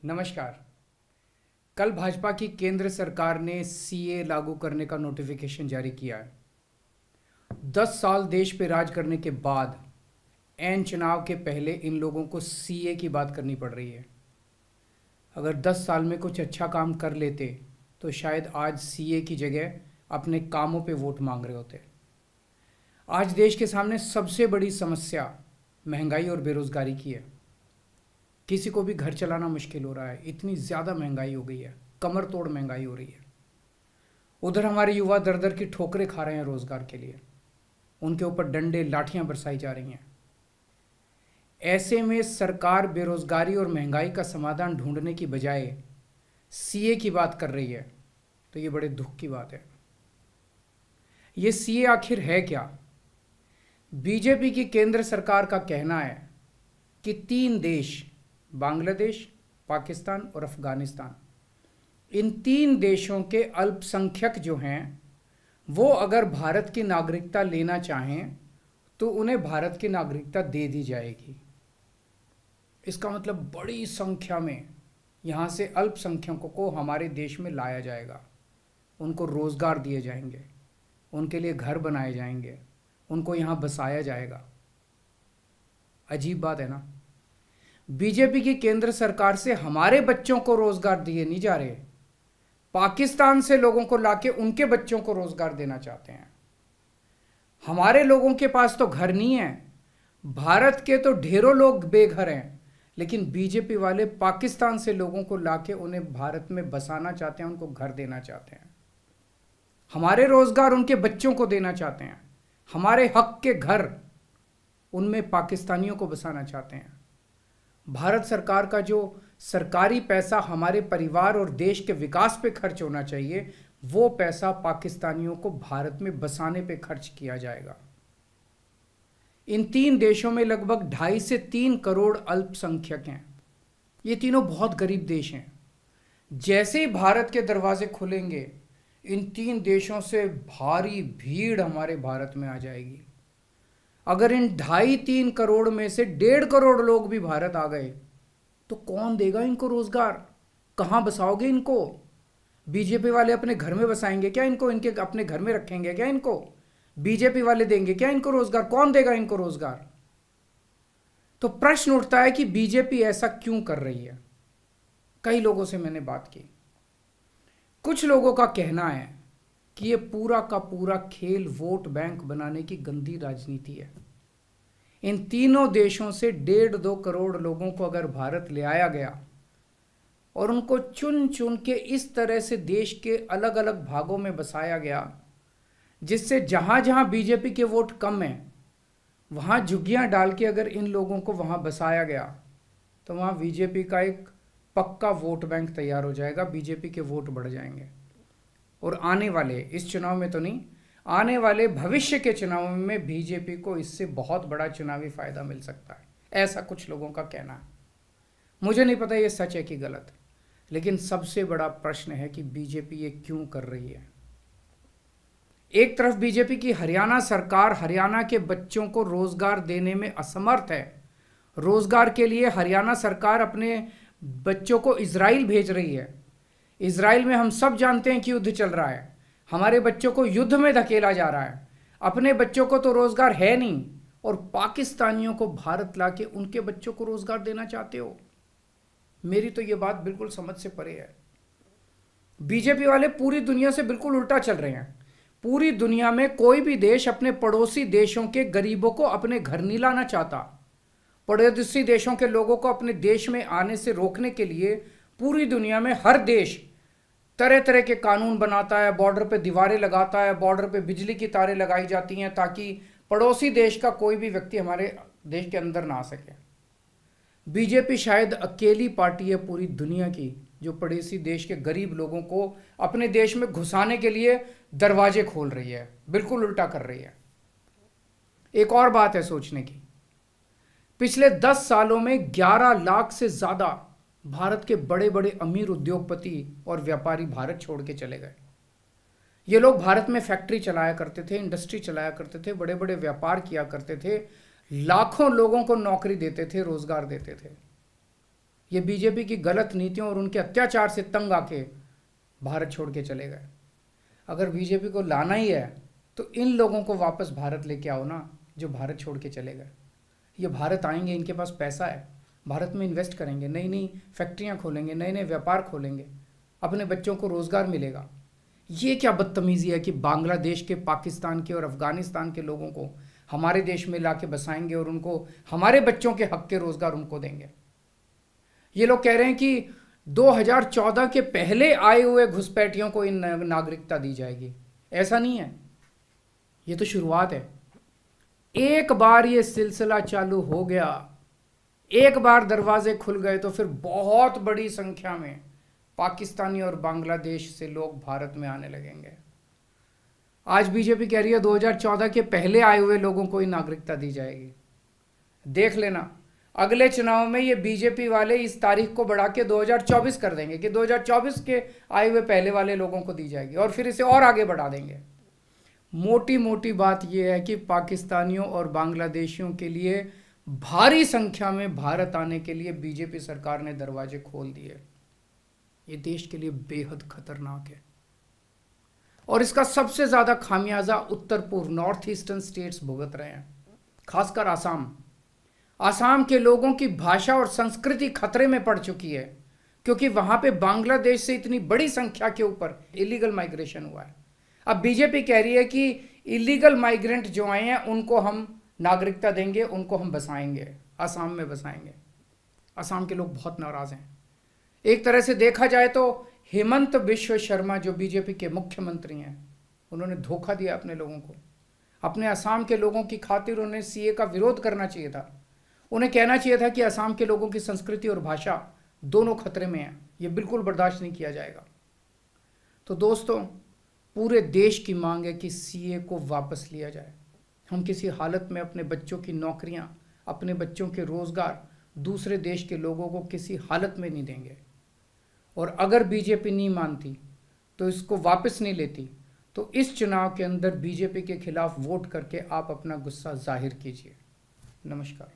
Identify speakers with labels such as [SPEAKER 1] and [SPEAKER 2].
[SPEAKER 1] नमस्कार। कल भाजपा की केंद्र सरकार ने सीए लागू करने का नोटिफिकेशन जारी किया है। 10 साल देश पे राज करने के बाद ऐन चुनाव के पहले इन लोगों को सीए की बात करनी पड़ रही है। अगर 10 साल में कुछ अच्छा काम कर लेते तो शायद आज सीए की जगह अपने कामों पे वोट मांग रहे होते। आज देश के सामने सबसे बड़ी समस्या महंगाई और बेरोजगारी की है। किसी को भी घर चलाना मुश्किल हो रहा है, इतनी ज़्यादा महंगाई हो गई है, कमर तोड़ महंगाई हो रही है। उधर हमारे युवा दर दर की ठोकरें खा रहे हैं रोजगार के लिए, उनके ऊपर डंडे लाठियां बरसाई जा रही हैं। ऐसे में सरकार बेरोजगारी और महंगाई का समाधान ढूंढने की बजाय सीए की बात कर रही है, तो ये बड़े दुख की बात है। ये सीए आखिर है क्या? बीजेपी की केंद्र सरकार का कहना है कि 3 देश, बांग्लादेश, पाकिस्तान और अफगानिस्तान, इन 3 देशों के अल्पसंख्यक जो हैं वो अगर भारत की नागरिकता लेना चाहें तो उन्हें भारत की नागरिकता दे दी जाएगी। इसका मतलब बड़ी संख्या में यहाँ से अल्पसंख्यकों को हमारे देश में लाया जाएगा, उनको रोज़गार दिए जाएंगे, उनके लिए घर बनाए जाएंगे, उनको यहाँ बसाया जाएगा। अजीब बात है ना। बीजेपी की केंद्र सरकार से हमारे बच्चों को रोजगार दिए नहीं जा रहे, पाकिस्तान से लोगों को लाके उनके बच्चों को रोजगार देना चाहते हैं। हमारे लोगों के पास तो घर नहीं है, भारत के तो ढेरों लोग बेघर हैं, लेकिन बीजेपी वाले पाकिस्तान से लोगों को लाके उन्हें भारत में बसाना चाहते हैं, उनको घर देना चाहते हैं। हमारे रोजगार उनके बच्चों को देना चाहते हैं, हमारे हक के घर उनमें पाकिस्तानियों को बसाना चाहते हैं। भारत सरकार का जो सरकारी पैसा हमारे परिवार और देश के विकास पे खर्च होना चाहिए, वो पैसा पाकिस्तानियों को भारत में बसाने पे खर्च किया जाएगा। इन 3 देशों में लगभग 2.5 से 3 करोड़ अल्पसंख्यक हैं। ये तीनों बहुत गरीब देश हैं। जैसे ही भारत के दरवाजे खुलेंगे, इन 3 देशों से भारी भीड़ हमारे भारत में आ जाएगी। अगर इन 2.5-3 करोड़ में से 1.5 करोड़ लोग भी भारत आ गए तो कौन देगा इनको रोजगार? कहाँ बसाओगे इनको? बीजेपी वाले अपने घर में बसाएंगे क्या इनको? इनके अपने घर में रखेंगे क्या इनको? बीजेपी वाले देंगे क्या इनको रोजगार? कौन देगा इनको रोजगार? तो प्रश्न उठता है कि बीजेपी ऐसा क्यों कर रही है। कई लोगों से मैंने बात की, कुछ लोगों का कहना है कि ये पूरा का पूरा खेल वोट बैंक बनाने की गंदी राजनीति है। इन तीनों देशों से 1.5-2 करोड़ लोगों को अगर भारत ले आया गया और उनको चुन चुन के इस तरह से देश के अलग अलग भागों में बसाया गया, जिससे जहां जहां बीजेपी के वोट कम हैं वहां झुग्गियां डाल के अगर इन लोगों को वहां बसाया गया तो वहां बीजेपी का एक पक्का वोट बैंक तैयार हो जाएगा, बीजेपी के वोट बढ़ जाएंगे। और आने वाले, इस चुनाव में तो नहीं, आने वाले भविष्य के चुनाव में बीजेपी को इससे बहुत बड़ा चुनावी फायदा मिल सकता है, ऐसा कुछ लोगों का कहना है। मुझे नहीं पता ये सच है कि गलत, लेकिन सबसे बड़ा प्रश्न है कि बीजेपी ये क्यों कर रही है। एक तरफ बीजेपी की हरियाणा सरकार हरियाणा के बच्चों को रोजगार देने में असमर्थ है। रोजगार के लिए हरियाणा सरकार अपने बच्चों को इजराइल भेज रही है। इजराइल में हम सब जानते हैं कि युद्ध चल रहा है, हमारे बच्चों को युद्ध में धकेला जा रहा है। अपने बच्चों को तो रोजगार है नहीं और पाकिस्तानियों को भारत लाके उनके बच्चों को रोजगार देना चाहते हो। मेरी तो ये बात बिल्कुल समझ से परे है। बीजेपी वाले पूरी दुनिया से बिल्कुल उल्टा चल रहे हैं। पूरी दुनिया में कोई भी देश अपने पड़ोसी देशों के गरीबों को अपने घर नहीं लाना चाहता। पड़ोसी देशों के लोगों को अपने देश में आने से रोकने के लिए पूरी दुनिया में हर देश तरह तरह के कानून बनाता है, बॉर्डर पे दीवारें लगाता है, बॉर्डर पे बिजली की तारें लगाई जाती हैं ताकि पड़ोसी देश का कोई भी व्यक्ति हमारे देश के अंदर ना आ सके। बीजेपी शायद अकेली पार्टी है पूरी दुनिया की जो पड़ोसी देश के गरीब लोगों को अपने देश में घुसाने के लिए दरवाजे खोल रही है, बिल्कुल उल्टा कर रही है। एक और बात है सोचने की, पिछले 10 सालों में 11 लाख से ज्यादा भारत के बड़े बड़े अमीर उद्योगपति और व्यापारी भारत छोड़ के चले गए। ये लोग भारत में फैक्ट्री चलाया करते थे, इंडस्ट्री चलाया करते थे, बड़े बड़े व्यापार किया करते थे, लाखों लोगों को नौकरी देते थे, रोजगार देते थे। ये बीजेपी की गलत नीतियों और उनके अत्याचार से तंग आके भारत छोड़ के चले गए। अगर बीजेपी को लाना ही है तो इन लोगों को वापस भारत लेके आओ ना, जो भारत छोड़ के चले गए। ये भारत आएंगे, इनके पास पैसा है, भारत में इन्वेस्ट करेंगे, नई नई फैक्ट्रियाँ खोलेंगे, नए नए व्यापार खोलेंगे, अपने बच्चों को रोज़गार मिलेगा। ये क्या बदतमीज़ी है कि बांग्लादेश के, पाकिस्तान के और अफ़गानिस्तान के लोगों को हमारे देश में ला के बसाएंगे और उनको हमारे बच्चों के हक के रोज़गार उनको देंगे। ये लोग कह रहे हैं कि 2014 के पहले आए हुए घुसपैठियों को इन नागरिकता दी जाएगी। ऐसा नहीं है, ये तो शुरुआत है। एक बार ये सिलसिला चालू हो गया, एक बार दरवाजे खुल गए तो फिर बहुत बड़ी संख्या में पाकिस्तानी और बांग्लादेश से लोग भारत में आने लगेंगे। आज बीजेपी कह रही है 2014 के पहले आए हुए लोगों को ही नागरिकता दी जाएगी। देख लेना, अगले चुनाव में ये बीजेपी वाले इस तारीख को बढ़ा के 2024 कर देंगे कि 2024 के आए हुए पहले वाले लोगों को दी जाएगी, और फिर इसे और आगे बढ़ा देंगे। मोटी मोटी बात यह है कि पाकिस्तानियों और बांग्लादेशियों के लिए भारी संख्या में भारत आने के लिए बीजेपी सरकार ने दरवाजे खोल दिए। ये देश के लिए बेहद खतरनाक है, और इसका सबसे ज़्यादा खामियाजा उत्तर पूर्व, नॉर्थ ईस्टर्न स्टेट्स भुगत रहे हैं, खासकर आसाम। आसाम के लोगों की भाषा और संस्कृति खतरे में पड़ चुकी है, क्योंकि वहाँ पे बांग्लादेश से इतनी बड़ी संख्या के ऊपर इलीगल माइग्रेशन हुआ है। अब बीजेपी कह रही है कि इलीगल माइग्रेंट जो आए हैं उनको हम नागरिकता देंगे, उनको हम बसाएंगे, आसाम में बसाएंगे। आसाम के लोग बहुत नाराज़ हैं। एक तरह से देखा जाए तो हेमंत बिश्व शर्मा जो बीजेपी के मुख्यमंत्री हैं, उन्होंने धोखा दिया अपने लोगों को। अपने असम के लोगों की खातिर उन्हें सीए का विरोध करना चाहिए था। उन्हें कहना चाहिए था कि असम के लोगों की संस्कृति और भाषा दोनों खतरे में हैं, ये बिल्कुल बर्दाश्त नहीं किया जाएगा। तो दोस्तों, पूरे देश की मांग है कि सीए को वापस लिया जाए। हम किसी हालत में अपने बच्चों की नौकरियां, अपने बच्चों के रोज़गार दूसरे देश के लोगों को किसी हालत में नहीं देंगे। और अगर बीजेपी नहीं मानती, तो इसको वापस नहीं लेती, तो इस चुनाव के अंदर बीजेपी के खिलाफ वोट करके आप अपना गुस्सा जाहिर कीजिए। नमस्कार।